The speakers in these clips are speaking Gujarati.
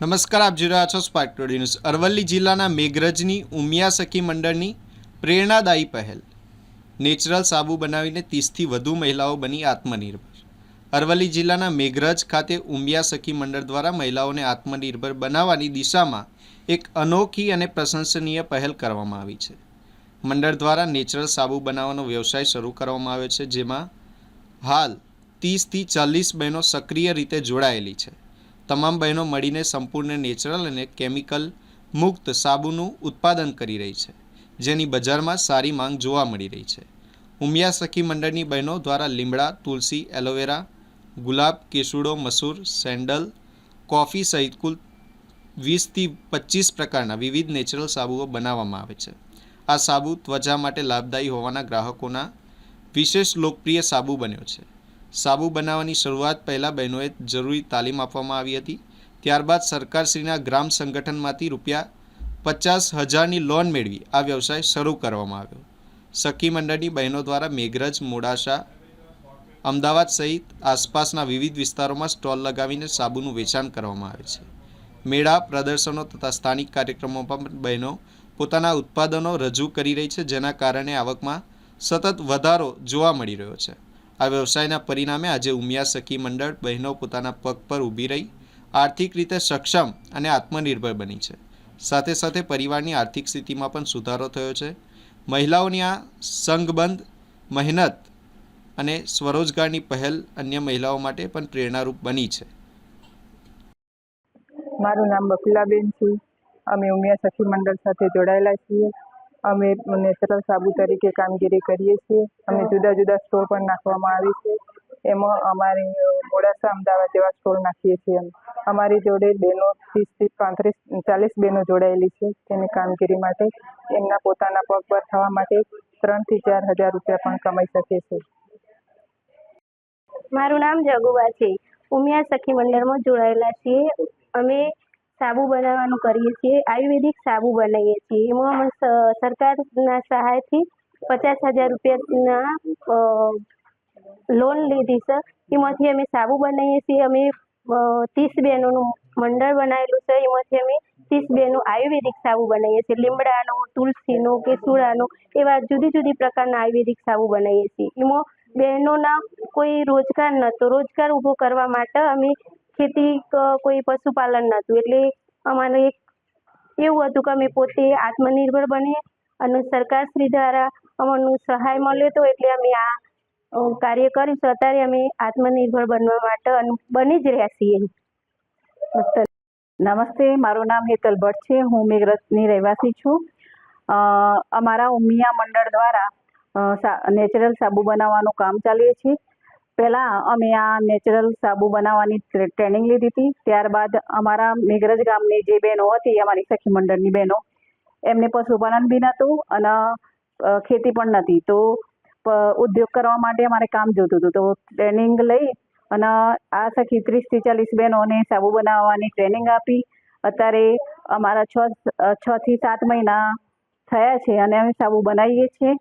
નમસ્કાર, આપ જોઈ રહ્યા છો સ્પાર્ક ટુડે ન્યૂઝ। અરવલ્લી જિલ્લાના મેઘરજની ઉમિયા સખી મંડળની પ્રેરણાદાયી પહેલ। નેચરલ સાબુ બનાવીને 30થી વધુ મહિલાઓ બની આત્મનિર્ભર। અરવલ્લી જિલ્લાના મેઘરજ ખાતે ઉમિયા સખી મંડળ દ્વારા મહિલાઓને આત્મનિર્ભર બનાવવાની દિશામાં એક અનોખી અને પ્રશંસનીય પહેલ કરવામાં આવી છે। મંડળ દ્વારા નેચરલ સાબુ બનાવવાનો વ્યવસાય શરૂ કરવામાં આવ્યો છે, જેમાં હાલ 30થી 40 બહેનો સક્રિય રીતે જોડાયેલી છે। તમામ બહેનો મળીને સંપૂર્ણ નેચરલ અને કેમિકલ મુક્ત સાબુનું ઉત્પાદન કરી રહી છે, જેની બજારમાં સારી માંગ જોવા મળી રહી છે। ઉમિયા સખી મંડળની બહેનો દ્વારા લીમડા, તુલસી, એલોવેરા, ગુલાબ, કેસુડો, મસૂર, સેન્ડલ, કોફી સહિત કુલ 20થી 25 પ્રકારના વિવિધ નેચરલ સાબુઓ બનાવવામાં આવે છે। આ સાબુ ત્વચા માટે લાભદાયી હોવાના ગ્રાહકોના વિશેષ લોકપ્રિય સાબુ બન્યો છે। સાબુ બનાવવાની શરૂઆત પહેલાં બહેનોએ જરૂરી તાલીમ આપવામાં આવી હતી। ત્યારબાદ સરકારશ્રીના ગ્રામ સંગઠનમાંથી ₹50,000ની લોન મેળવી આ વ્યવસાય શરૂ કરવામાં આવ્યો। સખી મંડળની બહેનો દ્વારા મેઘરજ, મોડાસા, અમદાવાદ સહિત આસપાસના વિવિધ વિસ્તારોમાં સ્ટોલ લગાવીને સાબુનું વેચાણ કરવામાં આવે છે। મેળા, પ્રદર્શનો તથા સ્થાનિક કાર્યક્રમોમાં પણ બહેનો પોતાના ઉત્પાદનો રજૂ કરી રહી છે, જેના કારણે આવકમાં સતત વધારો જોવા મળી રહ્યો છે। આ વ્યવસાયના પરિણામે આજે ઉમિયા સખી મંડળ બહેનો પોતાના પગ પર ઊભી રહી આર્થિક રીતે સક્ષમ અને આત્મનિર્ભર બની છે। સાથે સાથે પરિવારની આર્થિક સ્થિતિમાં પણ સુધારો થયો છે। મહિલાઓની આ સંઘબંધ મહેનત અને સ્વરોજગારની પહેલ અન્ય મહિલાઓ માટે પણ પ્રેરણારૂપ બની છે। મારું નામ બકુલાબેન છે। અમે ઉમિયા સખી મંડળ સાથે જોડાયેલા છીએ। અમે નેચરલ સાબુ તરીકે કામગીરી કરીએ છીએ। અમે જુદા જુદા સ્ટોલ પણ નાખવામાં આવે છે। એમાં અમારે મોડાસા, અમદાવાદ જેવા સ્ટોલ નાખીએ છીએ। અમારી જોડે બહેનો 30થી 35 40 બહેનો જોડાયેલી છે તેની કામગીરી માટે। એમના પોતાના પગ પર થવા માટે 3,000 થી 4,000 રૂપિયા પણ કમાઈ શકે છે। મારું નામ જગુબા છે। ઉમિયા સખી મંડળમાં જોડાયેલા છીએ। અમે સાબુ બનાવવાનું કરીએ છીએ। આયુર્વેદિક સાબુ બનાવીએ છીએ। એમાં અમે સરકારના સહાયથી 50,000 રૂપિયાના લોન લીધી છે। એમાંથી અમે સાબુ બનાવીએ છીએ। અમે 30 બહેનોનું મંડળ બનાવેલું છે। એમાંથી અમે 30 બહેનો આયુર્વેદિક સાબુ બનાવીએ છીએ। લીમડાનો, તુલસીનો, કેસુડાનો એવા જુદી જુદી પ્રકારના આયુર્વેદિક સાબુ બનાવીએ છીએ। એમાં બહેનોના કોઈ રોજગાર નહોતો। રોજગાર ઊભો કરવા માટે અમે ખેતી કોઈ પશુપાલન નહોતું, એટલે અમારે એક એવું હતું કે અમે પોતે આત્મનિર્ભર બનીએ અને સરકારશ્રી દ્વારા અમને સહાય મળે તો એટલે અમે આ કાર્ય કર્યું છે। અત્યારે અમે આત્મનિર્ભર બનવા માટે બની જ રહ્યા છીએ। નમસ્તે, મારું નામ હેતલ ભટ્ટ છે। હું મેઘરજની રહેવાસી છું। અમારા ઉમિયા મંડળ દ્વારા નેચરલ સાબુ બનાવવાનું કામ ચાલીએ છીએ। પહેલાં અમે આ નેચરલ સાબુ બનાવવાની ટ્રેનિંગ લીધી હતી। ત્યારબાદ અમારા મેઘરજ ગામની જે બહેનો હતી, અમારી સખી મંડળની બહેનો, એમને પશુપાલન બી નહોતું અને ખેતી પણ નહોતી, તો ઉદ્યોગ કરવા માટે અમારે કામ જોતું હતું। તો ટ્રેનિંગ લઈ અને આ સખી 30થી 40 બહેનોને સાબુ બનાવવાની ટ્રેનિંગ આપી। અત્યારે અમારા 6 થી 7 મહિના થયા છે અને અમે સાબુ બનાવીએ છીએ।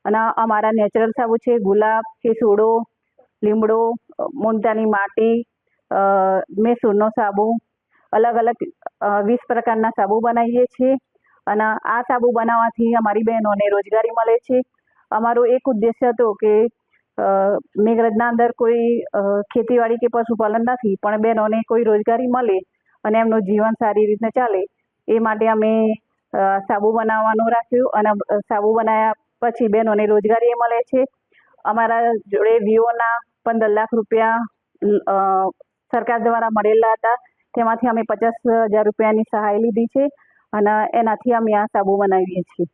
અને અમારા નેચરલ સાબુ છે ગુલાબ, કેસુડો, લીમડો, મુલતાની માટી, મેસૂરનો સાબુ, અલગ અલગ 20 પ્રકારના સાબુ બનાવીએ છીએ। અને આ સાબુ બનાવવાથી અમારી બહેનોને રોજગારી મળે છે। અમારો એક ઉદ્દેશ્ય હતો કે મેઘરજના અંદર કોઈ ખેતીવાડી કે પશુપાલન નથી, પણ બહેનોને કોઈ રોજગારી મળે અને એમનું જીવન સારી રીતના ચાલે, એ માટે અમે સાબુ બનાવવાનું રાખ્યું। અને સાબુ બનાવ્યા પછી બહેનોને રોજગારી મળે છે। અમારા જોડે વિવોના 15 લાખ રૂપિયા સરકાર દ્વારા મળેલા હતા। તેમાંથી અમે 50,000 રૂપિયાની સહાય લીધી છે અને એનાથી અમે આ સાબુ બનાવીએ છીએ।